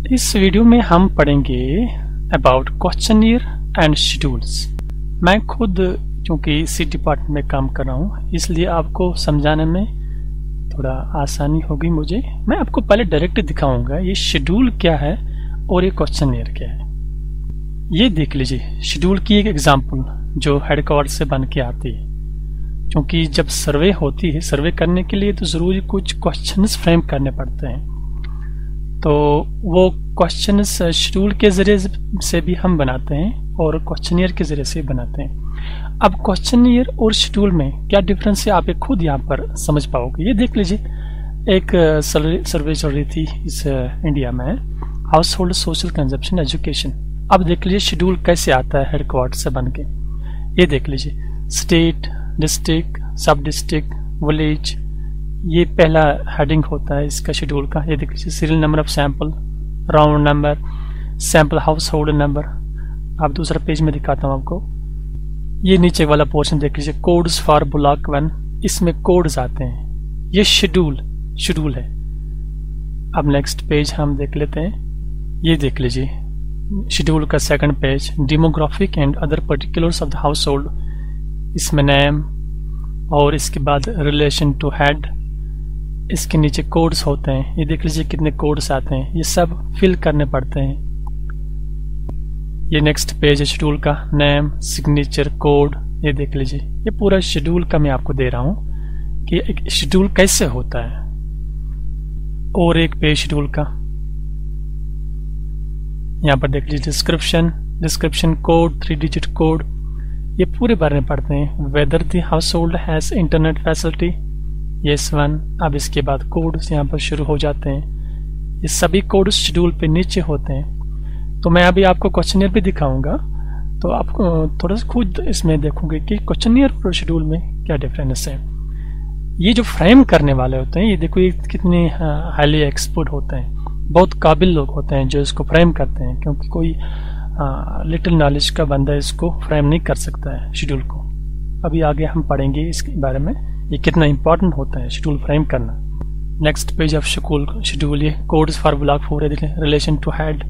इस वीडियो में हम पढ़ेंगे अबाउट क्वेश्चनियर एंड शेड्यूल्स। मैं खुद क्योंकि इसी डिपार्टमेंट में काम कर रहा हूँ, इसलिए आपको समझाने में थोड़ा आसानी होगी मुझे। मैं आपको पहले डायरेक्ट दिखाऊंगा ये शेड्यूल क्या है और ये क्वेश्चनियर क्या है। ये देख लीजिए शेड्यूल की एक एग्जांपल जो हेडक्वार्टर से बन के आती है। क्योंकि जब सर्वे होती है, सर्वे करने के लिए तो जरूरी कुछ क्वेश्चंस फ्रेम करने पड़ते हैं, तो वो क्वेश्चंस शेड्यूल के जरिए से भी हम बनाते हैं और क्वेश्चनियर के जरिए से बनाते हैं। अब क्वेश्चनियर और शेड्यूल में क्या डिफरेंस है आप खुद यहाँ पर समझ पाओगे। ये देख लीजिए, एक सर्वे चल रही थी इस इंडिया में, house hold social consumption education. अब देख लीजिए शेड्यूल कैसे आता है हेडक्वार्टर से बन के। ये देख लीजिए, स्टेट, डिस्ट्रिक्ट, सब डिस्ट्रिक्ट, विलेज, ये पहला हेडिंग होता है इसका शेड्यूल का। ये देख लीजिए, serial number of sample, round number, sample house hold number. आप दूसरा पेज में दिखाता हूँ आपको। ये नीचे वाला पोर्शन देख लीजिए, कोड्स फॉर ब्लॉक 1, इसमें कोड्स आते हैं। ये शेड्यूल है। अब नेक्स्ट पेज हम देख लेते हैं। ये देख लीजिए शेड्यूल का second page, demographic and other particulars of the house hold, इसमें नेम और इसके बाद रिलेशन टू हेड, इसके नीचे कोड्स होते हैं। ये देख लीजिए कितने कोड्स आते हैं, ये सब फिल करने पड़ते हैं। ये नेक्स्ट पेज है शेड्यूल का, नेम, सिग्नेचर, कोड। ये देख लीजिए, ये पूरा शेड्यूल का मैं आपको दे रहा हूं कि एक शेड्यूल कैसे होता है। और एक पेज शेड्यूल का, यहाँ पर देख लीजिए डिस्क्रिप्शन कोड, 3 डिजिट कोड, ये पूरे भरने पड़ते हैं। Whether the house hold has internet facility, yes 1। अब इसके बाद कोड्स यहाँ पर शुरू हो जाते हैं। ये सभी कोड्स शेड्यूल पे नीचे होते हैं। तो मैं अभी आपको क्वेश्चनियर भी दिखाऊंगा, तो आप थोड़ा सा खुद इसमें देखोगे कि क्वेश्चनियर और शेड्यूल में क्या डिफरेंस है। ये जो फ्रेम करने वाले होते हैं, ये देखो ये कितने हाईली एक्सपर्ट होते हैं, बहुत काबिल लोग होते हैं जो इसको फ्रेम करते हैं। क्योंकि कोई लिटिल नॉलेज का बंदा इसको फ्रेम नहीं कर सकता है शेड्यूल को। अभी आगे हम पढ़ेंगे इसके बारे में, ये कितना इंपॉर्टेंट होता है शेड्यूल फ्रेम करना। नेक्स्ट पेज ऑफ शेड्यूल, ये कोड्स फॉर ब्लॉक 4 है। देखें, relation to head,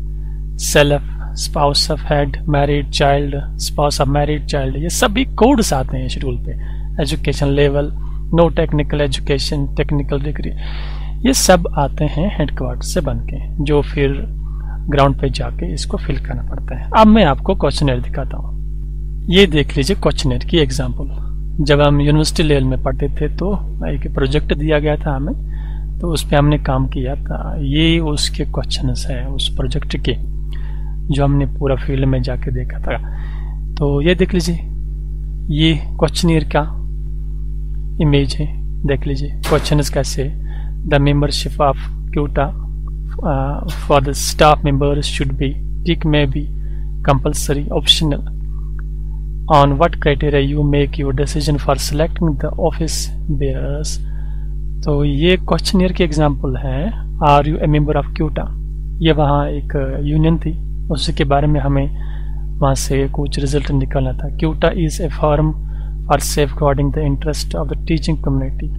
self, spouse of head, married child, spouse of married child, ये सभी कोड्स आते हैं शेड्यूल पे। Education level, no technical education, technical degree, ये सब आते हैं हेडक्वार्टर से बन के, जो फिर ग्राउंड पे जाके इसको फिल करना पड़ता है। अब मैं आपको क्वेश्चनियर दिखाता हूँ। ये देख लीजिए क्वेश्चनियर की एग्जांपल। जब हम यूनिवर्सिटी लेवल में पढ़ते थे तो एक प्रोजेक्ट दिया गया था हमें, तो उस पर हमने काम किया था। ये उसके क्वेश्चंस है उस प्रोजेक्ट के, जो हमने पूरा फील्ड में जाके देखा था। तो ये देख लीजिए, ये क्वेश्चनियर का इमेज है। देख लीजिए क्वेश्चंस कैसे, the membership of CUTA for the staff members should be, tick may be, compulsory, optional. On what criteria you make your decision for selecting the office bearers? तो ये क्वेश्चनियर की example है। Are you a member of CUTA, ये वहाँ एक union थी, उसके बारे में हमें वहाँ से कुछ रिजल्ट निकालना था। CUTA is a firm for safeguarding the interest of the teaching community.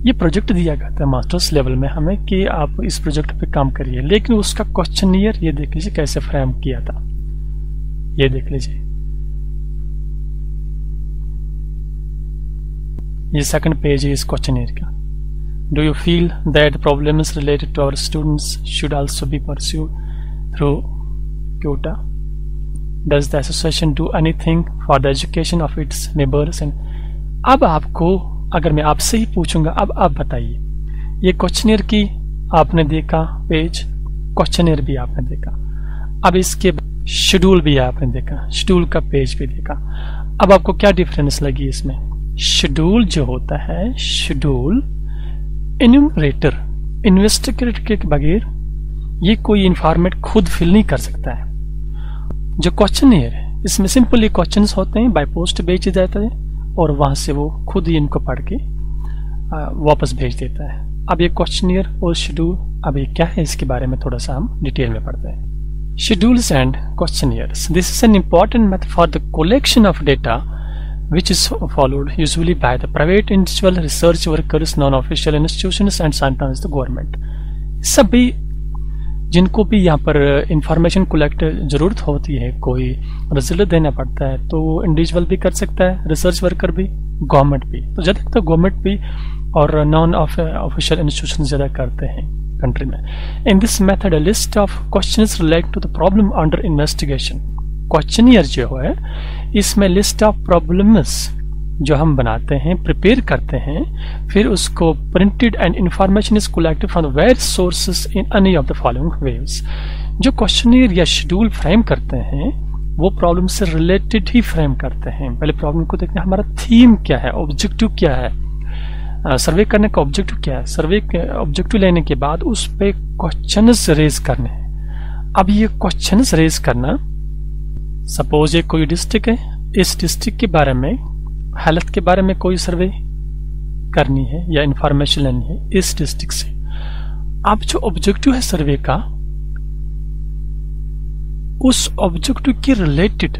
ये प्रोजेक्ट दिया गया था मास्टर्स लेवल में हमें कि आप इस प्रोजेक्ट पे काम करिए, लेकिन उसका क्वेश्चनियर ये देख लीजिए कैसे फ्रेम किया था। ये देख लीजिए, ये सेकंड पेज है इस क्वेश्चनियर का। Do you feel that problems related to our students should also be pursued through CUTA? Does the association do anything for the education of its members? And अब आपको, अगर मैं आपसे ही पूछूंगा, अब आप बताइए, ये क्वेश्चनियर की आपने देखा पेज, क्वेश्चनियर भी आपने देखा, अब इसके शेड्यूल भी आपने देखा, शेड्यूल का पेज भी देखा। अब आपको क्या डिफरेंस लगी इसमें? शेड्यूल जो होता है, शेड्यूल इन्यूमरेटर, इन्वेस्टिगेटर के बगैर ये कोई इंफॉर्मेट खुद फिल नहीं कर सकता है। जो क्वेश्चनियर है, इसमें सिंपली क्वेश्चंस होते हैं, बाय पोस्ट भेजे जाते हैं और वहां से वो खुद ही इनको पढ़ के वापस भेज देता है। अब ये क्वेश्चनियर और शेड्यूल, अब ये क्या है इसके बारे में थोड़ा सा हम डिटेल में पढ़ते हैं। Schedules and questionnaires, this is an important method for the collection of data which is followed usually by the private individual research workers, non-official institutions and sometimes the government. सभी जिनको भी यहाँ पर इंफॉर्मेशन कलेक्ट ज़रूरत होती है, कोई result देना पड़ता है, तो इंडिविजुअल भी कर सकता है, रिसर्च वर्कर भी, गवर्नमेंट भी। तो ज़्यादा तो गवर्नमेंट भी और नॉन ऑफिशियल इंस्टीट्यूशन ज़्यादा करते हैं कंट्री में। In this method a list of questions relate to the problem under investigation. Questionnaire जो है इसमें लिस्ट ऑफ प्रॉब्लम्स जो हम बनाते हैं, प्रिपेयर करते हैं, फिर उसको printed and information is collected from the various sources in any of the following veg. जो क्वेश्चनियर या शेड्यूल फ्रेम करते हैं वो प्रॉब्लम से रिलेटेड ही फ्रेम करते हैं। पहले प्रॉब्लम को देखते हैं, हमारा थीम क्या है, ऑब्जेक्टिव क्या है, सर्वे करने का ऑब्जेक्टिव क्या है। सर्वे के ऑब्जेक्टिव लेने के बाद उस पे क्वेश्चंस रेज करने हैं। अब ये क्वेश्चंस रेज करना, सपोज ये कोई डिस्ट्रिक्ट है, इस डिस्ट्रिक्ट के बारे में, हालत के बारे में कोई सर्वे करनी है या इंफॉर्मेशन लेनी है इस डिस्ट्रिक्ट से। अब जो ऑब्जेक्टिव है सर्वे का, उस ऑब्जेक्टिव के रिलेटेड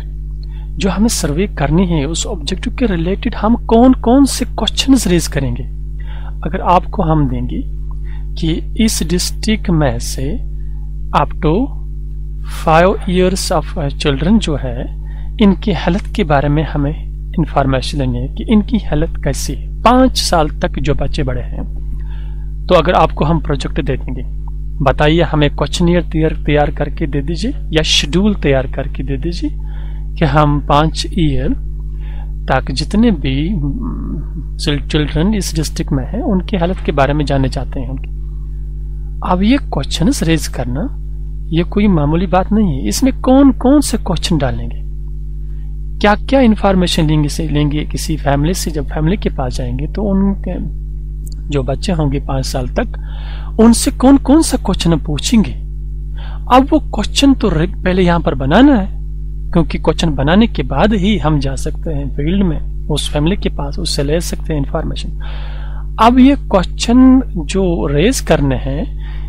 जो हमें सर्वे करनी है, उस ऑब्जेक्टिव के रिलेटेड हम कौन कौन से क्वेश्चंस रेज करेंगे। अगर आपको हम देंगे कि इस डिस्ट्रिक्ट में से up to 5 years of children जो है, इनकी हालत के बारे में हमें इंफॉर्मेशन लेनी है कि इनकी हालत कैसी है, 5 साल तक जो बच्चे बड़े हैं। तो अगर आपको हम प्रोजेक्ट दे देंगे, बताइए हमें क्वेश्चनियर तैयार करके दे दीजिए या शेड्यूल तैयार करके दे दीजिए कि हम 5 ईयर तक जितने भी चिल्ड्रन इस डिस्ट्रिक्ट में हैं उनकी हालत के बारे में जानना चाहते हैं उनकी। अब ये क्वेश्चंस रेज करना ये कोई मामूली बात नहीं है। इसमें कौन कौन से क्वेश्चन डालेंगे, क्या क्या इंफॉर्मेशन लेंगे किसी फैमिली से। जब फैमिली के पास जाएंगे तो उनके जो बच्चे होंगे 5 साल तक, उनसे कौन कौन सा क्वेश्चन पूछेंगे। अब वो क्वेश्चन तो पहले यहाँ पर बनाना है, क्योंकि क्वेश्चन बनाने के बाद ही हम जा सकते हैं फील्ड में उस फैमिली के पास, उससे ले सकते हैं इंफॉर्मेशन। अब ये क्वेश्चन जो रेज करने हैं,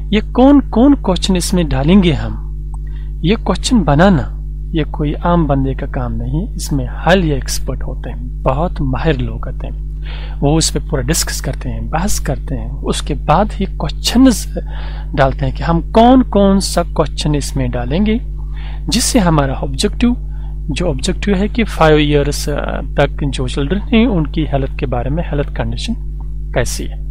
ये कौन कौन क्वेश्चन इसमें डालेंगे हम। ये क्वेश्चन बनाना ये कोई आम बंदे का काम नहीं, इसमें हाईली एक्सपर्ट होते हैं, बहुत माहिर लोग होते हैं, वो इस पे पूरा डिस्कस करते हैं, बहस करते हैं, उसके बाद ही क्वेश्चन डालते हैं कि हम कौन कौन सा क्वेश्चन इसमें डालेंगे जिससे हमारा ऑब्जेक्टिव है कि 5 years तक जो चिल्ड्रन हैं उनकी हेल्थ के बारे में, हेल्थ कंडीशन कैसी है।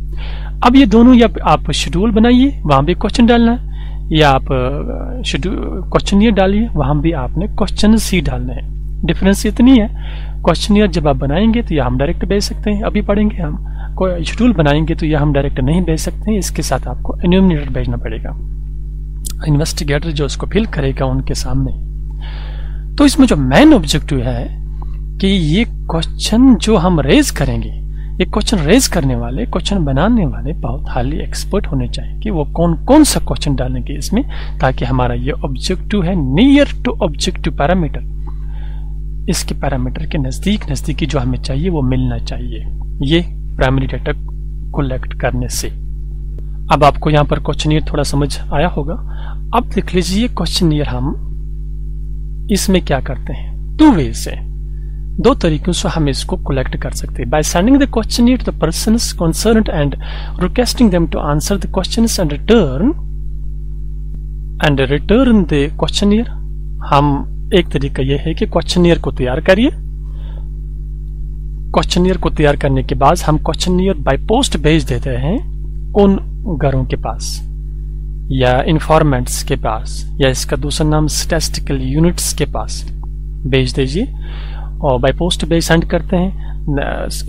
अब ये दोनों, या आप शेड्यूल बनाइए वहां भी क्वेश्चन डालना है, या आप क्वेश्चनियर डालिए वहां भी आपने क्वेश्चन ही डालने हैं। डिफरेंस इतनी है, क्वेश्चनियर जब आप बनाएंगे तो यह हम डायरेक्ट भेज सकते हैं, अभी पढ़ेंगे हम। कोई शेड्यूल बनाएंगे तो यह हम डायरेक्ट नहीं भेज सकते हैं, इसके साथ आपको एन्यूमरेटर भेजना पड़ेगा, इन्वेस्टिगेटर जो उसको फिल करेगा उनके सामने। तो इसमें जो मेन ऑब्जेक्टिव है कि ये क्वेश्चन जो हम रेज करेंगे, ये क्वेश्चन रेज करने वाले, क्वेश्चन बनाने वाले बहुत हाईली एक्सपर्ट होने चाहिए कि वो कौन कौन सा क्वेश्चन डालेंगे इसमें, ताकि हमारा ये ऑब्जेक्टिव है नियर टू ऑब्जेक्टिव पैरामीटर, इसके पैरामीटर के नजदीकी जो हमें चाहिए वो मिलना चाहिए, ये प्राइमरी डेटा कलेक्ट करने से। अब आपको यहाँ पर क्वेश्चनियर थोड़ा समझ आया होगा। अब देख लीजिए क्वेश्चनियर हम इसमें क्या करते हैं, 2 ways से, 2 तरीकों से हम इसको कलेक्ट कर सकते हैं। By sending the questionnaire to the persons concerned and requesting them to answer the questions and return the questionnaire. हम एक तरीका यह है कि क्वेश्चनियर को तैयार करिए, क्वेश्चनियर को तैयार करने के बाद हम क्वेश्चनियर बाय पोस्ट भेज देते हैं उन घरों के पास या इन्फॉर्मेंट्स के पास, या इसका दूसरा नाम स्टैटिस्टिकल यूनिट्स के पास भेज दीजिए, और बाय पोस्ट भेज सेंड करते हैं।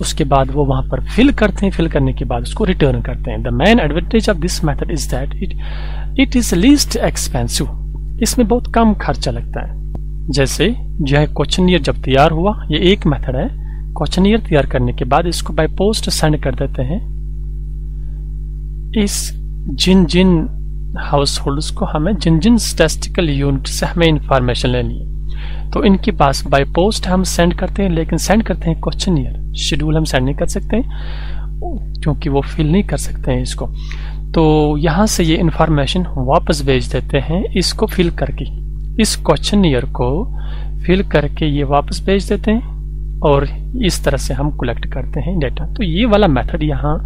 उसके बाद वो वहां पर फिल करते हैं, फिल करने के बाद उसको रिटर्न करते हैं। The main advantage of this method is that it is least expensive. इसमें बहुत कम खर्चा लगता है। जैसे जो है क्वेश्चनियर जब तैयार हुआ, ये एक मेथड है, क्वेश्चनियर तैयार करने के बाद इसको बाय पोस्ट सेंड कर देते हैं। इस जिन हाउस होल्ड्स को हमें जिन स्टैटिस्टिकल यूनिट से हमें इंफॉर्मेशन लेनी है, तो इनके पास बाय पोस्ट हम सेंड करते हैं, लेकिन सेंड करते हैं क्वेश्चनियर। शेड्यूल हम सेंड नहीं कर सकते क्योंकि वो फिल नहीं कर सकते हैं इसको। तो यहाँ से ये इंफॉर्मेशन वापस भेज देते हैं, इसको फिल करके, इस क्वेश्चनियर को फिल करके ये वापस भेज देते हैं, और इस तरह से हम कलेक्ट करते हैं डेटा। तो ये वाला मेथड यहाँ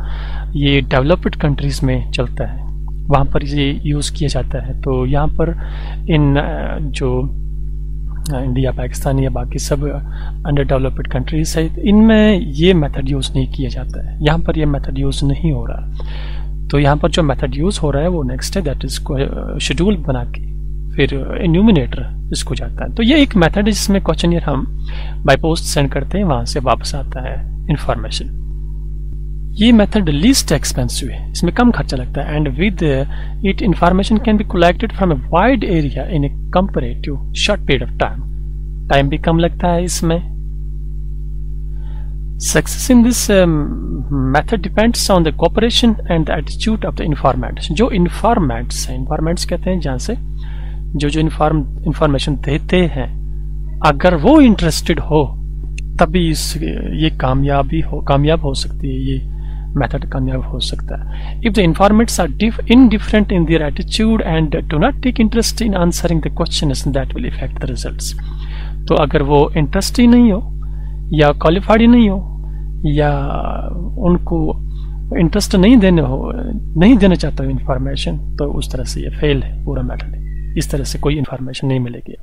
ये डेवलप्ड कंट्रीज में चलता है, वहाँ पर ये यूज़ किया जाता है। तो यहाँ पर इन जो इंडिया, पाकिस्तान या बाकी सब अंडर डेवलप्ड कंट्रीज है, इनमें ये मेथड यूज़ नहीं किया जाता है। यहाँ पर ये मेथड यूज़ नहीं हो रहा। तो यहाँ पर जो मेथड यूज़ हो रहा है वो नेक्स्ट है, दैट इज शेड्यूल बना के फिर इन्यूमिनेटर इसको जाता है। तो ये एक मेथड है जिसमें क्वेश्चनियर हम बाय पोस्ट सेंड करते हैं, वहाँ से वापस आता है इंफॉर्मेशन। ये मेथड लीस्ट एक्सपेंसिव है, इसमें कम खर्चा लगता है, and with it information can be collected from a wide area in A comparative short period of time भी कम लगता है इसमें। Success in this method depends on the cooperation and the attitude of the informants. जो informants हैं, informants कहते हैं जहाँ से जो इंफॉर्मेशन देते हैं, अगर वो इंटरेस्टेड हो तभी ये कामयाब हो सकती है, ये मेथड कामयाब हो सकता है। If the informants are indifferent in their attitude and do not take interest in answering the questions, that will effect the results. तो अगर वो इंटरेस्ट ही नहीं हो या क्वालिफाइड ही नहीं हो या उनको इंटरेस्ट नहीं देना चाहता इंफॉर्मेशन, तो उस तरह से ये फेल है पूरा मेथड। इस तरह से कोई इंफॉर्मेशन नहीं मिलेगी।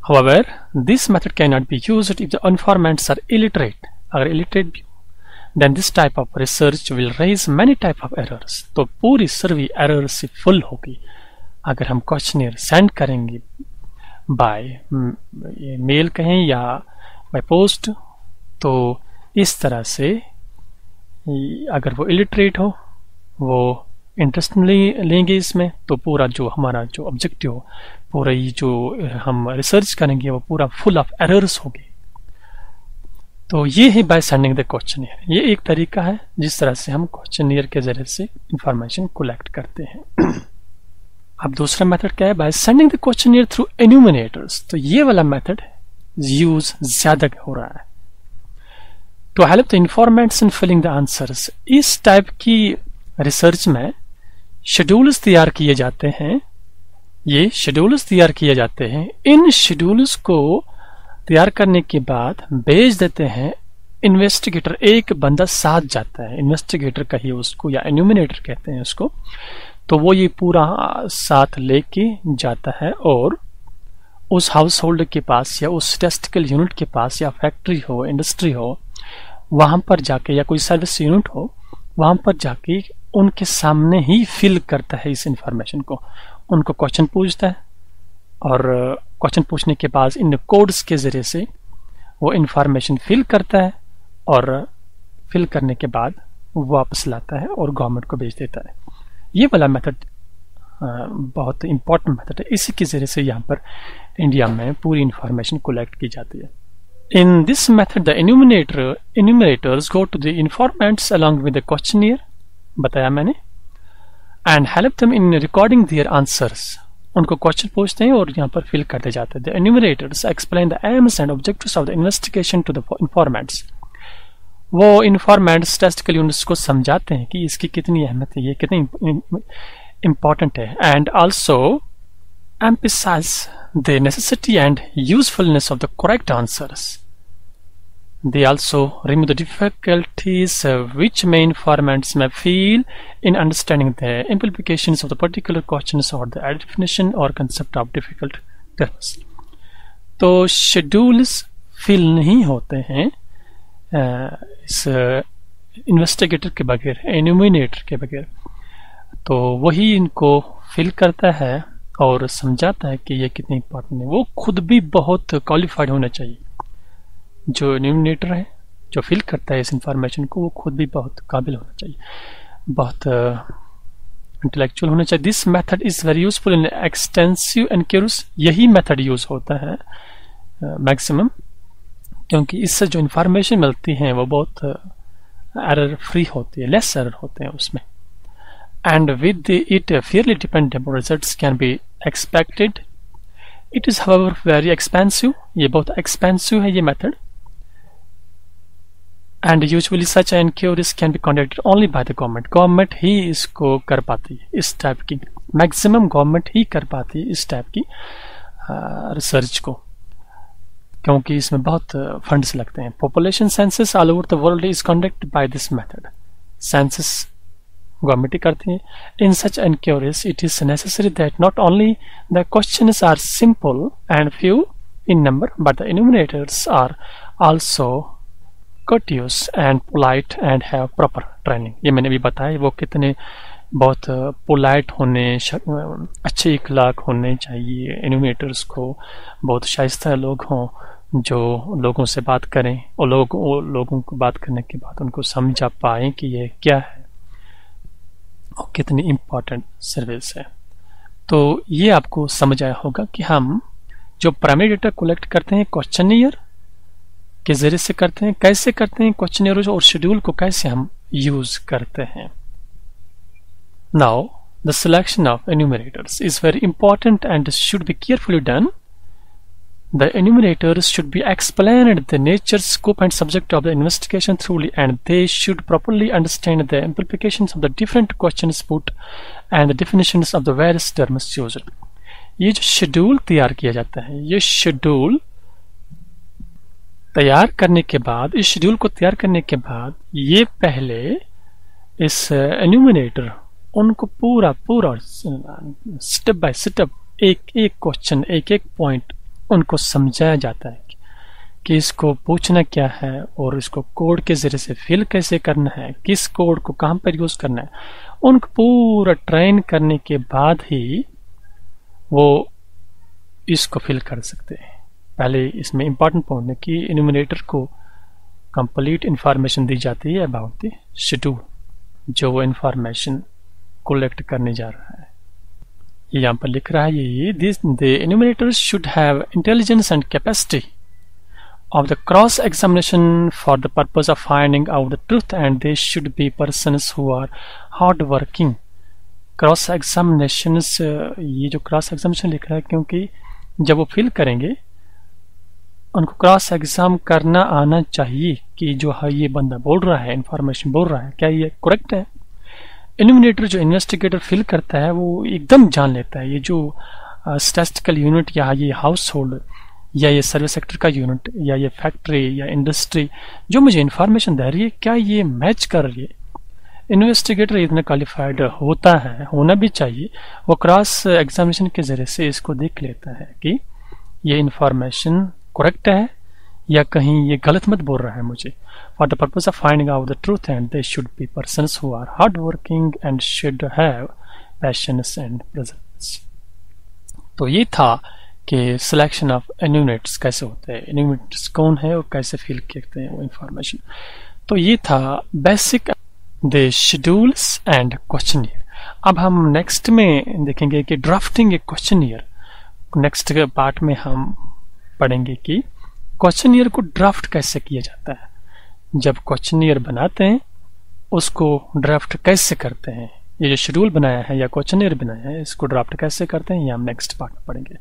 However, this method cannot be used if the informants are illiterate. अगर illiterate भी हो, then this type of research will raise many type of errors. तो पूरी सर्वे एरर से फुल होगी। अगर हम क्वेश्चनियर सेंड करेंगे बाय मेल कहें या बाय पोस्ट, तो इस तरह से अगर वो illiterate हो, वो इंटरेस्ट लेंगे इसमें, तो पूरा जो हमारा जो ऑब्जेक्टिव हो, पूरा ये जो हम रिसर्च करेंगे वो पूरा फुल ऑफ एरर्स होगी। तो ये है बाय सेंडिंग द क्वेश्चनियर। ये एक तरीका है जिस तरह से हम क्वेश्चनियर के जरिए से इंफॉर्मेशन कलेक्ट करते हैं। अब दूसरा मेथड क्या है? By sending the questionnaire through enumerators. तो ये वाला मेथड यूज ज्यादा हो रहा है। To help the informants in filling the answers. इस टाइप की रिसर्च में शेड्यूल्स तैयार किए जाते हैं। ये शेड्यूल्स तैयार किए जाते हैं। इन शेड्यूल्स को तैयार करने के बाद भेज देते हैं इन्वेस्टिगेटर। एक बंदा साथ जाता है, इन्वेस्टिगेटर कहिए उसको या एन्यूमिनेटर कहते हैं उसको। तो वो ये पूरा साथ लेके जाता है और उस हाउस होल्ड के पास या उस स्टैटिस्टिकल यूनिट के पास या फैक्ट्री हो, इंडस्ट्री हो, वहां पर जाके या कोई सर्विस यूनिट हो, वहां पर जाके उनके सामने ही फिल करता है इस इंफॉर्मेशन को। उनको क्वेश्चन पूछता है और क्वेश्चन पूछने के बाद इन कोड्स के जरिए से वो इंफॉर्मेशन फिल करता है और फिल करने के बाद वापस लाता है और गवर्नमेंट को भेज देता है। ये वाला मेथड बहुत इंपॉर्टेंट मेथड है। इसी के जरिए से यहाँ पर इंडिया में पूरी इंफॉर्मेशन कलेक्ट की जाती है। In this method, the enumerators go to the informants along with the questionnaire, बताया मैंने, and help them in recording their answers. उनको क्वेश्चन पूछते हैं और यहाँ पर फिल करते जाते हैं। The enumerators explain the aims and objectives of the investigation to the informants. वो informants statistical units को समझाते हैं कि इसकी कितनी अहमियत है, ये कितनी important है, and also emphasize the necessity and usefulness of the correct answers. They also remove the difficulties which may informants may feel in understanding the implications of the particular questions or the definition or concept of difficult terms. तो schedules fill नहीं होते हैं इस investigator के बगैर, एन्यूमिनेटर के बगैर। तो वही इनको फिल करता है और समझाता है कि ये कितनी इंपॉर्टेंट है। वो खुद भी बहुत क्वालिफाइड होना चाहिए। जो एन्यूमिनेटर है, जो फिल करता है इस इंफॉर्मेशन को, वो खुद भी बहुत काबिल होना चाहिए, बहुत इंटेलेक्चुअल होना चाहिए। This method is very useful in extensive enquiries. यही मेथड यूज होता है मैक्सिमम, क्योंकि इससे जो इंफॉर्मेशन मिलती है वो बहुत एरर फ्री होती है, लेस एरर होते हैं उसमें। And with it, fairly dependable results can be expected. It is, however, very expensive. ये बहुत expensive है ये method. And usually such inquiries can be conducted only by the government. Government ही इसको कर पाती है, इस टाइप की मैक्सिमम गवर्नमेंट ही कर पाती है इस टाइप की रिसर्च को, क्योंकि इसमें बहुत फंड्स लगते हैं। Population census all over the world is conducted by this method. Census government करती है। In such enquiries it is necessary that not only the questions are simple and few in number but the enumerators are also courteous and polite and have proper training। ये मैंने भी बताया वो कितने बहुत polite होने, अच्छे इखलाक होने चाहिए एन्यूमरेटर्स को, बहुत शाइस्ता लोग हों जो लोगों से बात करें और लोगों को बात करने के बाद उनको समझा पाएं कि ये क्या है और कितनी इम्पोर्टेंट सर्विस है। तो ये आपको समझ आया होगा कि हम जो प्राइमरी डेटा कलेक्ट करते हैं क्वेश्चनियर के जरिए से करते हैं, कैसे करते हैं क्वेश्चनियर और शेड्यूल को कैसे हम यूज करते हैं। Now the selection of enumerators is very important and should be carefully done. The enumerators should be explained the nature, scope and subject of the investigation थ्रूली and they should properly understand the implications of the different questions put and the definitions of the various terms used. ये जो schedule तैयार किया जाता है, ये schedule तैयार करने के बाद, इस शेड्यूल को तैयार करने के बाद ये पहले इस एन्यूमरेटर उनको पूरा स्टेप बाय स्टेप एक एक क्वेश्चन, एक एक पॉइंट उनको समझाया जाता है कि इसको पूछना क्या है और इसको कोड के जरिए से फिल कैसे करना है, किस कोड को कहां पर यूज करना है। उनको पूरा ट्रेन करने के बाद ही वो इसको फिल कर सकते हैं। पहले इसमें इंपॉर्टेंट पॉइंट है कि एन्यूमरेटर को कंप्लीट इंफॉर्मेशन दी जाती है अबाउट द शेड्यूल, जो वो इंफॉर्मेशन कलेक्ट करने जा रहा है। ये यहाँ पर लिख रहा है ये the enumerators should have intelligence and capacity of the cross examination for the purpose of finding out the truth and they should be persons who are hard working। Cross examinations, ये जो क्रॉस एग्जामिनेशन लिख रहा है क्योंकि जब वो fill करेंगे उनको क्रॉस एग्जाम करना आना चाहिए कि जो है ये बंदा बोल रहा है, इंफॉर्मेशन बोल रहा है, क्या ये करेक्ट है। एन्यूमरेटर जो इन्वेस्टिगेटर फिल करता है वो एकदम जान लेता है ये जो स्टैटिस्टिकल यूनिट या ये हाउस होल्ड या ये सर्विस सेक्टर का यूनिट या ये फैक्ट्री या इंडस्ट्री जो मुझे इंफॉर्मेशन दे रही है, क्या ये मैच कर रही है। इन्वेस्टिगेटर इतना क्वालिफाइड होता है, होना भी चाहिए, वो क्रॉस एग्जामिनेशन के जरिए से इसको देख लेता है कि ये इंफॉर्मेशन करेक्ट है या कहीं ये गलत मत बोल रहा है मुझे। For the purpose of finding out the truth and they should be persons who are hard working and should have patience and presence. तो ये था कि सिलेक्शन ऑफ एन्यूमरेटर्स कैसे होते हैं, एन्यूमरेटर्स कौन है और कैसे फिल करते हैं वो इंफॉर्मेशन। तो ये था basic the schedules and questionnaire. अब हम नेक्स्ट में देखेंगे कि ड्राफ्टिंग ए क्वेश्चनियर। नेक्स्ट पार्ट में हम पढ़ेंगे कि क्वेश्चनियर को ड्राफ्ट कैसे किया जाता है। जब क्वेश्चनियर बनाते हैं उसको ड्राफ्ट कैसे करते हैं, ये जो शेड्यूल बनाया है या क्वेश्चनियर बनाया है इसको ड्राफ्ट कैसे करते हैं ये हम नेक्स्ट पार्ट में पढ़ेंगे।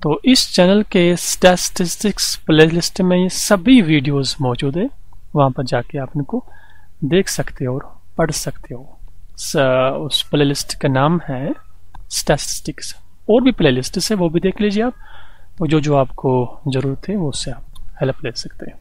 तो इस चैनल के स्टैटिस्टिक्स प्लेलिस्ट में ये सभी वीडियोस मौजूद है, वहां पर जाके आप इनको देख सकते हो और पढ़ सकते हो। उस प्लेलिस्ट का नाम है स्टैटिस्टिक्स। और भी प्लेलिस्ट है वो भी देख लीजिए आप, तो जो आपको जरूरत है वो उससे आप हेल्प ले सकते हैं।